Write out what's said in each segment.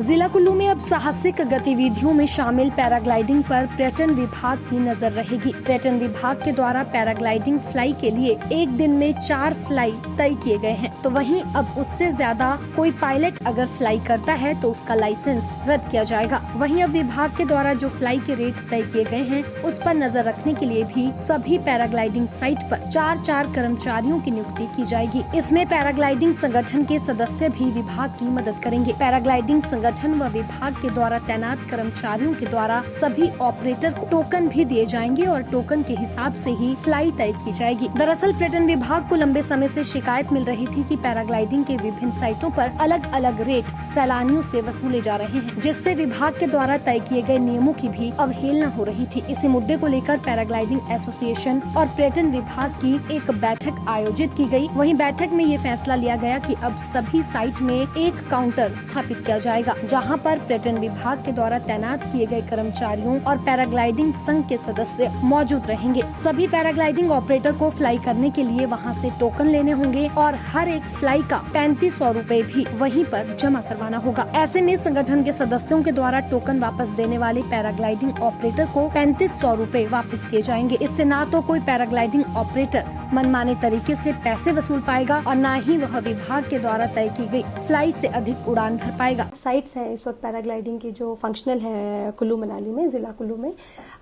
जिला कुल्लू में अब साहसिक गतिविधियों में शामिल पैराग्लाइडिंग पर पर्यटन विभाग की नजर रहेगी। पर्यटन विभाग के द्वारा पैराग्लाइडिंग फ्लाई के लिए एक दिन में 4 फ्लाई तय किए गए हैं, तो वहीं अब उससे ज्यादा कोई पायलट अगर फ्लाई करता है तो उसका लाइसेंस रद्द किया जाएगा। वहीं अब विभाग के द्वारा जो फ्लाई के रेट तय किए गए हैं उस पर नजर रखने के लिए भी सभी पैराग्लाइडिंग साइट पर 4 कर्मचारियों की नियुक्ति की जाएगी। इसमें पैराग्लाइडिंग संगठन के सदस्य भी विभाग की मदद करेंगे। पैराग्लाइडिंग संगठन व विभाग के द्वारा तैनात कर्मचारियों के द्वारा सभी ऑपरेटर को टोकन भी दिए जाएंगे और टोकन के हिसाब से ही फ्लाई तय की जाएगी। दरअसल पर्यटन विभाग को लंबे समय से शिकायत मिल रही थी कि पैराग्लाइडिंग के विभिन्न साइटों पर अलग अलग रेट सैलानियों से वसूले जा रहे हैं, जिससे विभाग के द्वारा तय किए गए नियमों की भी अवहेलना हो रही थी। इसी मुद्दे को लेकर पैराग्लाइडिंग एसोसिएशन और पर्यटन विभाग की एक बैठक आयोजित की गई। वहीं बैठक में ये फैसला लिया गया कि अब सभी साइट में एक काउंटर स्थापित किया जाएगा, जहां पर पर्यटन विभाग के द्वारा तैनात किए गए कर्मचारियों और पैराग्लाइडिंग संघ के सदस्य मौजूद रहेंगे। सभी पैराग्लाइडिंग ऑपरेटर को फ्लाई करने के लिए वहां से टोकन लेने होंगे और हर एक फ्लाई का 3500 रुपए भी वहीं पर जमा करवाना होगा। ऐसे में संगठन के सदस्यों के द्वारा टोकन वापस देने वाले पैराग्लाइडिंग ऑपरेटर को 3500 रुपए वापस किए जाएंगे। इससे ना तो कोई पैराग्लाइडिंग ऑपरेटर मनमाने तरीके से पैसे वसूल पाएगा और न ही वह विभाग के द्वारा तय की गई फ्लाई से अधिक उड़ान भर पाएगा। साइट्स हैं इस वक्त पैराग्लाइडिंग की जो फंक्शनल है कुल्लू मनाली में, ज़िला कुल्लू में।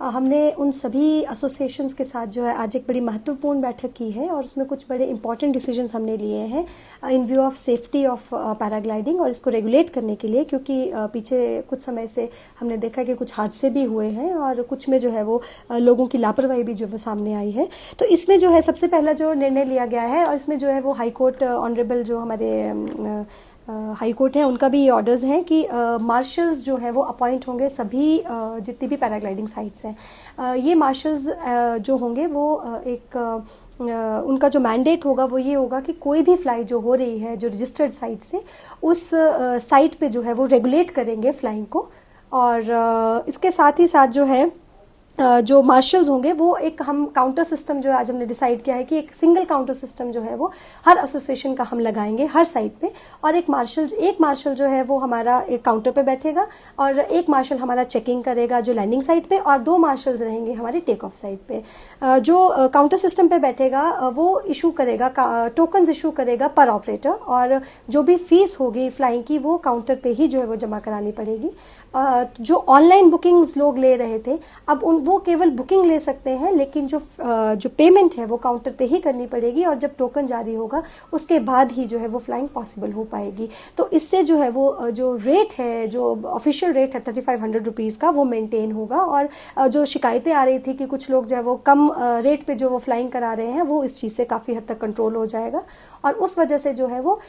हमने उन सभी एसोसिएशंस के साथ जो है आज एक बड़ी महत्वपूर्ण बैठक की है और उसमें कुछ बड़े इंपॉर्टेंट डिसीजंस हमने लिए हैं इन view of safety of paragliding और इसको रेगुलेट करने के लिए, क्योंकि पीछे कुछ समय से हमने देखा कि कुछ हादसे भी हुए हैं और कुछ में जो है वो लोगों की लापरवाही भी जो वो सामने आई है। तो इसमें जो है सबसे पहला जो निर्णय लिया गया है और इसमें जो है वो हाई कोर्ट ऑनरेबल जो हमारे हाई कोर्ट है उनका भी ऑर्डर्स हैं कि मार्शल्स जो है वो अपॉइंट होंगे सभी जितनी भी पैराग्लाइडिंग साइट्स हैं। ये मार्शल्स जो होंगे वो एक उनका जो मैंडेट होगा वो ये होगा कि कोई भी फ्लाई जो हो रही है जो रजिस्टर्ड साइट से उस साइट पे जो है वो रेगुलेट करेंगे फ्लाइंग को। और इसके साथ ही साथ जो है जो मार्शल्स होंगे वो एक हम काउंटर सिस्टम जो आज हमने डिसाइड किया है कि एक सिंगल काउंटर सिस्टम जो है वो हर एसोसिएशन का हम लगाएंगे हर साइट पे। और एक मार्शल जो है वो हमारा एक काउंटर पे बैठेगा और एक मार्शल हमारा चेकिंग करेगा जो लैंडिंग साइट पे और 2 मार्शल्स रहेंगे हमारी टेक ऑफ साइट पे। जो काउंटर सिस्टम पे बैठेगा वो इशू करेगा टोकन्स इशू करेगा पर ऑपरेटर और जो भी फीस होगी फ्लाइंग की वो काउंटर पे ही जो है वो जमा करानी पड़ेगी। जो ऑनलाइन बुकिंग्स लोग ले रहे थे अब वो केवल बुकिंग ले सकते हैं, लेकिन जो पेमेंट है वो काउंटर पे ही करनी पड़ेगी और जब टोकन जारी होगा उसके बाद ही जो है वो फ्लाइंग पॉसिबल हो पाएगी। तो इससे जो है वो जो रेट है जो ऑफिशियल रेट है 3500 रुपीज़ का वो मेंटेन होगा। और जो शिकायतें आ रही थी कि कुछ लोग जो है वो कम रेट पे जो वो फ्लाइंग करा रहे हैं वो इस चीज़ से काफ़ी हद तक कंट्रोल हो जाएगा और उस वजह से जो है वो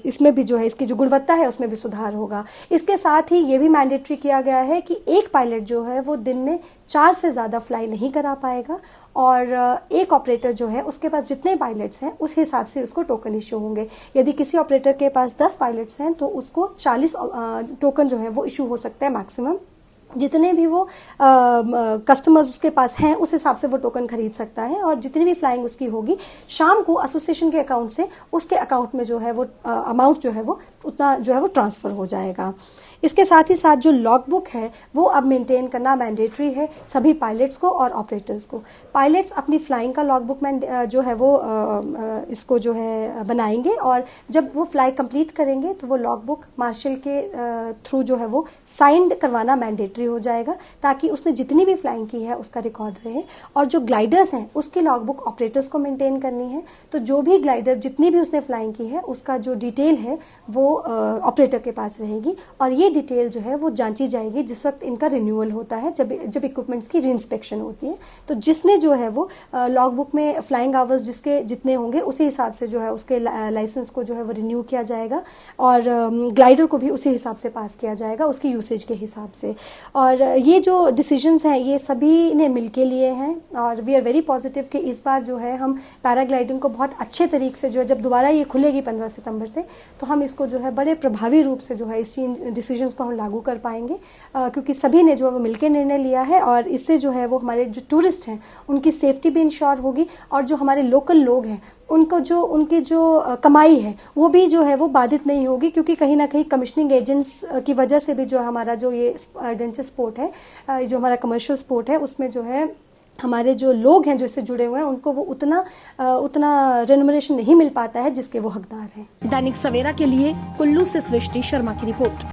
इसमें भी जो है इसकी जो गुणवत्ता है उसमें भी सुधार होगा। इसके साथ ही ये भी मैंडेटरी किया गया है कि एक पायलट जो है वो दिन में 4 से ज़्यादा फ्लाई नहीं करा पाएगा और एक ऑपरेटर जो है उसके पास जितने पायलट्स हैं उस हिसाब से उसको टोकन इश्यू होंगे। यदि किसी ऑपरेटर के पास 10 पायलट्स हैं तो उसको 40 टोकन जो है वो इशू हो सकता है मैक्सिमम। जितने भी वो कस्टमर्स उसके पास हैं उस हिसाब से वो टोकन खरीद सकता है और जितनी भी फ्लाइंग उसकी होगी शाम को एसोसिएशन के अकाउंट से उसके अकाउंट में जो है वो अमाउंट जो है वो उतना जो है वो ट्रांसफ़र हो जाएगा। इसके साथ ही साथ जो लॉग बुक है वो अब मेंटेन करना मैंडेटरी है सभी पायलट्स को और ऑपरेटर्स को। पायलट्स अपनी फ्लाइंग का लॉग बुक जो है वो इसको जो है बनाएंगे और जब वो फ्लाई कंप्लीट करेंगे तो वो लॉग बुक मार्शल के थ्रू जो है वो साइंड करवाना मैंडेटरी हो जाएगा ताकि उसने जितनी भी फ्लाइंग की है उसका रिकॉर्ड रहे। और जो ग्लाइडर्स हैं उसकी लॉग बुक ऑपरेटर्स को मेंटेन करनी है, तो जो भी ग्लाइडर जितनी भी उसने फ्लाइंग की है उसका जो डिटेल है वो ऑपरेटर के पास रहेगी और ये डिटेल जो है वो जांची जाएगी जिस वक्त इनका रिन्यूअल होता है, जब इक्विपमेंट्स की रीइंस्पेक्शन होती है। तो जिसने जो है वो लॉग बुक में फ्लाइंग आवर्स जिसके जितने होंगे उसी हिसाब से जो है उसके लाइसेंस को जो है वो रिन्यू किया जाएगा और ग्लाइडर को भी उसी हिसाब से पास किया जाएगा उसकी यूसेज के हिसाब से। और ये जो डिसीजंस हैं ये सभी ने मिलके लिए हैं और वी आर वेरी पॉजिटिव कि इस बार जो है हम पैराग्लाइडिंग को बहुत अच्छे तरीके से जो है जब दोबारा ये खुलेगी 15 सितंबर से तो हम इसको जो है बड़े प्रभावी रूप से जो है इस डिसीजंस को हम लागू कर पाएंगे, क्योंकि सभी ने जो है वो मिलकर निर्णय लिया है और इससे जो है वो हमारे जो टूरिस्ट हैं उनकी सेफ्टी भी इंश्योर होगी और जो हमारे लोकल लोग हैं उनकी जो कमाई है वो भी जो है वो बाधित नहीं होगी, क्योंकि कहीं ना कहीं कमीशनिंग एजेंट्स की वजह से भी जो हमारा जो ये एडवेंचर स्पोर्ट है, जो हमारा कमर्शियल स्पोर्ट है, उसमें जो है हमारे जो लोग हैं जो इससे जुड़े हुए हैं उनको वो उतना रेम्युनरेशन नहीं मिल पाता है जिसके वो हकदार हैं। दैनिक सवेरा के लिए कुल्लू से सृष्टि शर्मा की रिपोर्ट।